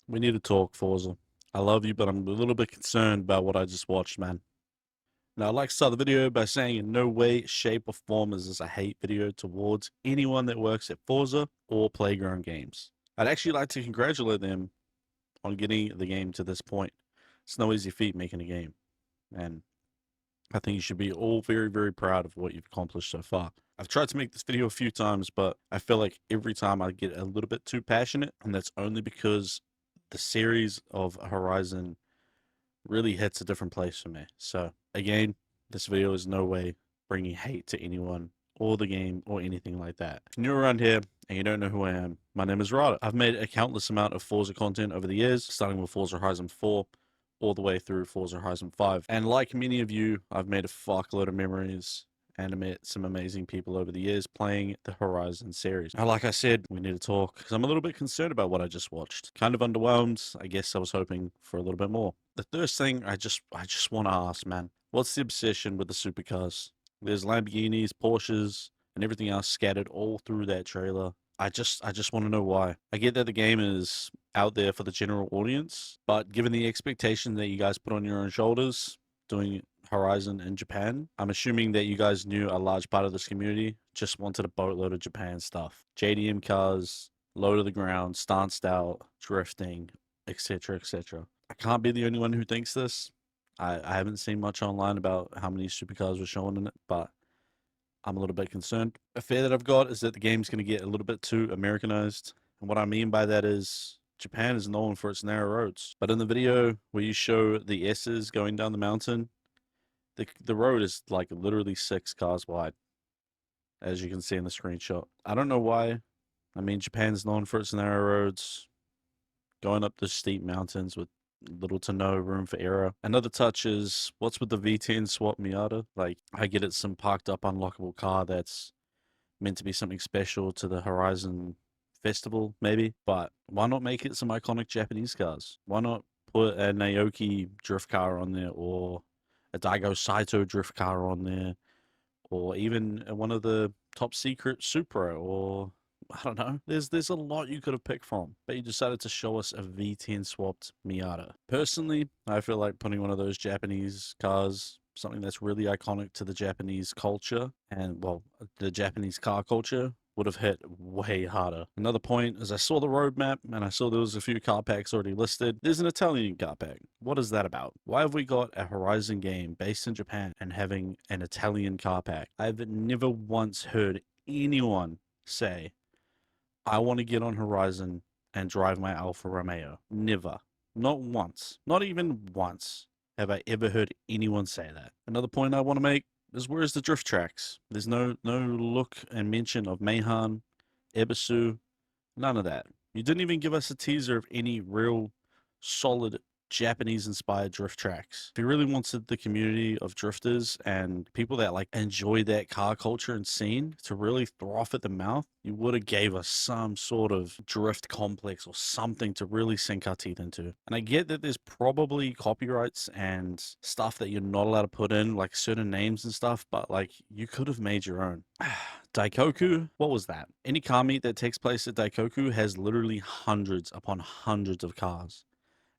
We need to talk, Forza. I love you, but I'm a little bit concerned about what I just watched, man. Now, I'd like to start the video by saying in no way, shape, or form is this a hate video towards anyone that works at Forza or Playground Games. I'd actually like to congratulate them on getting the game to this point. It's no easy feat making a game, and I think you should be all very, very proud of what you've accomplished so far. I've tried to make this video a few times, but I feel like every time I get a little bit too passionate, and that's only because the series of Horizon really hits a different place for me. So, again, this video is no way bringing hate to anyone or the game or anything like that. If you're new around here and you don't know who I am, my name is Rada. I've made a countless amount of Forza content over the years, starting with Forza Horizon 4 all the way through Forza Horizon 5. And like many of you, I've made a fuckload of memories and met some amazing people over the years playing the Horizon series. Now, like I said, we need to talk because I'm a little bit concerned about what I just watched. Kind of underwhelmed. I guess I was hoping for a little bit more. The first thing I just want to ask, man, what's the obsession with the supercars? There's Lamborghinis, Porsches, and everything else scattered all through that trailer. I just want to know why. I get that the game is out there for the general audience, but given the expectation that you guys put on your own shoulders doing Horizon in Japan, I'm assuming that you guys knew a large part of this community just wanted a boatload of Japan stuff. JDM cars, low to the ground, stanced out, drifting, etc., etc. I can't be the only one who thinks this. I haven't seen much online about how many supercars were shown in it, but I'm a little bit concerned. A fear that I've got is that the game's going to get a little bit too Americanized. And what I mean by that is Japan is known for its narrow roads. But in the video where you show the S's going down the mountain, the road is like literally 6 cars wide, as you can see in the screenshot. I don't know why. I mean, Japan's known for its narrow roads, going up the steep mountains with little to no room for error. Another touch is what's with the V10 swap Miata? Like, I get it's some parked up unlockable car that's meant to be something special to the Horizon Festival, maybe. But why not make it some iconic Japanese cars? Why not put a Naoki drift car on there, or a Daigo Saito drift car on there, or even one of the top secret Supra, or I don't know. There's a lot you could have picked from, but you decided to show us a V10 swapped Miata. Personally, I feel like putting one of those Japanese cars, something that's really iconic to the Japanese culture and, well, the Japanese car culture, would have hit way harder. Another point is I saw the roadmap and I saw there was a few car packs already listed. There's an Italian car pack. What is that about? Why have we got a Horizon game based in Japan and having an Italian car pack? I've never once heard anyone say, I want to get on Horizon and drive my Alfa Romeo. Never. Not once. Not even once have I ever heard anyone say that. Another point I want to make is, where's the drift tracks? There's no look and mention of Meihan, Ebisu, none of that. You didn't even give us a teaser of any real solid Japanese-inspired drift tracks. If you really wanted the community of drifters and people that like enjoy that car culture and scene to really throw at the mouth, you would have gave us some sort of drift complex or something to really sink our teeth into. And I get that there's probably copyrights and stuff that you're not allowed to put in, like certain names and stuff, but like you could have made your own. Daikoku, what was that? Any car meet that takes place at Daikoku has literally hundreds upon hundreds of cars.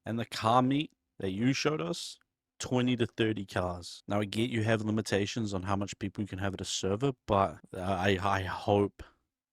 And the car meet that you showed us, 20 to 30 cars. Now, I get you have limitations on how much people you can have at a server, but I hope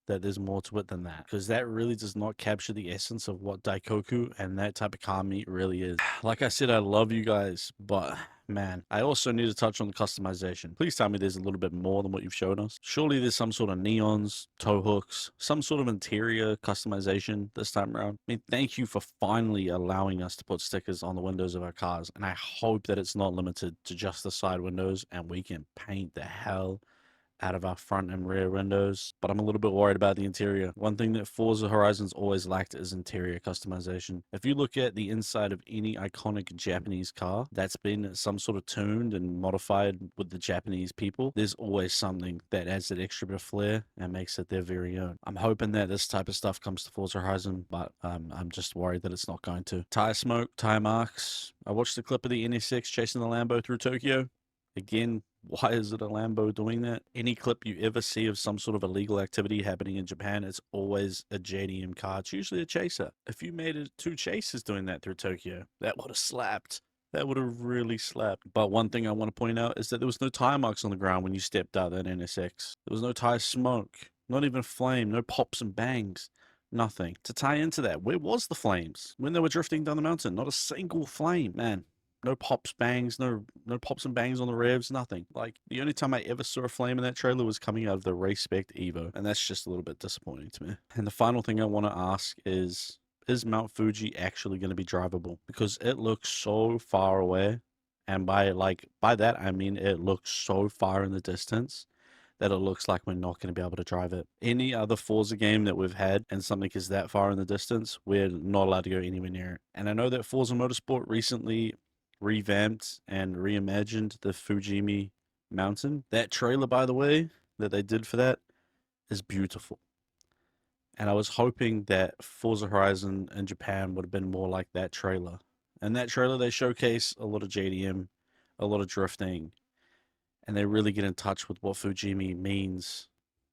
that there's more to it than that, because that really does not capture the essence of what Daikoku and that type of car meet really is. Like I said, I love you guys, but man, I also need to touch on the customization. Please tell me there's a little bit more than what you've shown us. Surely there's some sort of neons, tow hooks, some sort of interior customization this time around. I mean, thank you for finally allowing us to put stickers on the windows of our cars, and I hope that it's not limited to just the side windows and we can paint the hell out of our front and rear windows, but I'm a little bit worried about the interior. One thing that Forza Horizon's always lacked is interior customization. If you look at the inside of any iconic Japanese car that's been some sort of tuned and modified with the Japanese people, there's always something that adds that extra bit of flair and makes it their very own. I'm hoping that this type of stuff comes to Forza Horizon, but I'm just worried that it's not going to. Tire smoke, tire marks. I watched the clip of the NSX chasing the Lambo through Tokyo. Again, Why is it a Lambo doing that? Any clip you ever see of some sort of illegal activity happening in Japan, it's always a JDM car. It's usually a chaser. If you made it 2 chasers doing that through Tokyo, that would have slapped. That would have really slapped. But one thing I want to point out is that there was no tire marks on the ground when you stepped out that NSX. There was no tire smoke, not even flame, no pops and bangs. Nothing. To tie into that, where was the flames? When they were drifting down the mountain, not a single flame. Man, no pops, bangs, no pops and bangs on the revs, nothing. Like, the only time I ever saw a flame in that trailer was coming out of the Race Spec Evo, and that's just a little bit disappointing to me. And the final thing I want to ask is Mount Fuji actually going to be drivable? Because it looks so far away, and by that I mean it looks so far in the distance that it looks like we're not going to be able to drive it. Any other Forza game that we've had and something is that far in the distance, we're not allowed to go anywhere near it. And I know that Forza Motorsport recently revamped and reimagined the Fujimi mountain. That trailer, by the way, that they did for that is beautiful. And I was hoping that Forza Horizon in Japan would have been more like that trailer. And that trailer, they showcase a lot of JDM, a lot of drifting, and they really get in touch with what Fujimi means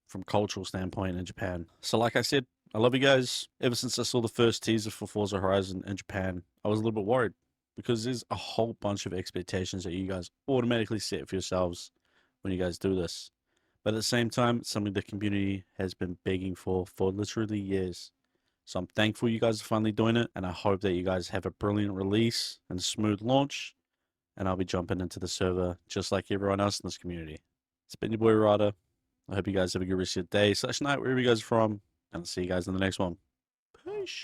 from cultural standpoint in Japan. So like I said, I love you guys. Ever since I saw the first teaser for Forza Horizon in Japan, I was a little bit worried because there's a whole bunch of expectations that you guys automatically set for yourselves when you guys do this. But at the same time, it's something the community has been begging for literally years. So I'm thankful you guys are finally doing it, and I hope that you guys have a brilliant release and a smooth launch, and I'll be jumping into the server just like everyone else in this community. It's been your boy Rada. I hope you guys have a good rest of your day / night, wherever you guys are from, and I'll see you guys in the next one. Peace.